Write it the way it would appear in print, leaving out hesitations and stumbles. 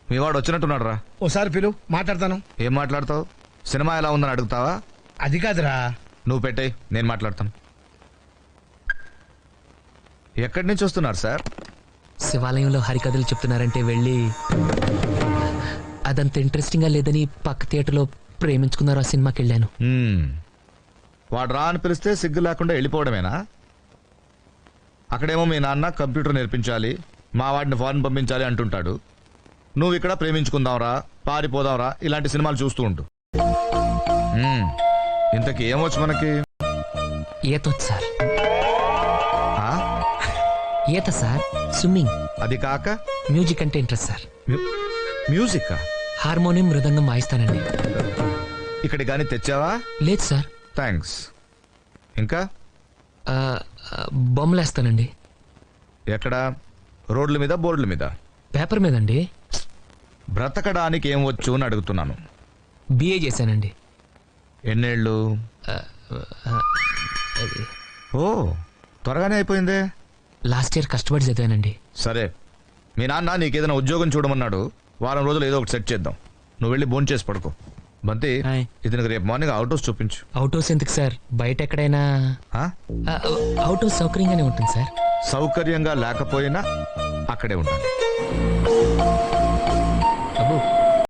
మీ వాడు వచ్చినట్టున్నాడు రా. ఓసారి పిలు, మాట్లాడతాను. ఏం మాట్లాడతావు? సినిమా ఎలా ఉందని అడుగుతావా? అది కాదురా. నువ్వు పెట్టేయ్, నేను మాట్లాడతాను. ఎక్కడి నుంచి వస్తున్నారు సార్? శివాలయంలో హరికథలు చెప్తున్నారంటే వెళ్ళి అదంత ఇంట్రెస్టింగ్ గా లేదని పక్క థియేటర్లో ప్రేమించుకున్నారు ఆ సినిమాకి వెళ్ళాను. వాడు రా అని పిలిస్తే సిగ్గు లేకుండా వెళ్ళిపోవడమేనా? అక్కడేమో మీ నాన్న కంప్యూటర్ నేర్పించాలి, మా వాడిని ఫారెన్ పంపించాలి అంటుంటాడు. నువ్వు ఇక్కడ ప్రేమించుకుందాంరా, పారిపోదాంరా ఇలాంటి సినిమాలు చూస్తూ ఉంటు. ఇంతకీ ఏమొచ్చు మనకి? ఈతొచ్చు సార్. ఆ? ఈత సార్, స్విమ్మింగ్. అది కాక మ్యూజిక్ అంటే ఇంట్రెస్ట్ సార్. మ్యూజిక్? హార్మోనియం, మృదంగం వాయిస్తానండి. ఇక్కడ కానీ తెచ్చావా? లేదు సార్. థ్యాంక్స్. ఇంకా బొమ్మలేస్తానండి. ఎక్కడ? రోడ్ల మీద, బోర్డుల మీద? పేపర్ మీదండి. బ్రతకడానికి ఏం వచ్చు అని అడుగుతున్నాను. బిఏ చేశానండి. ఎన్నేళ్ళు? ఓ, త్వరగానే అయిపోయిందే. లాస్ట్ ఇయర్ కష్టపడి చదివానండి. సరే, మీ నాన్న నీకేదైనా ఉద్యోగం చూడమన్నాడు. వారం రోజులు ఏదో ఒకటి సెట్ చేద్దాం. నువ్వు వెళ్ళి భోంచేసి చేసి పడుకో. బంతి, ఇతనికి రేపు మార్నింగ్ అవుట్ హౌస్ చూపించు. అవుట్ హౌస్ ఎందుకు సార్? బయట ఎక్కడైనా. అవుట్ హౌస్ సౌకర్యంగానే ఉంటుంది సార్. సౌకర్యంగా లేకపోయినా అక్కడే ఉండాలి. అబ్బో,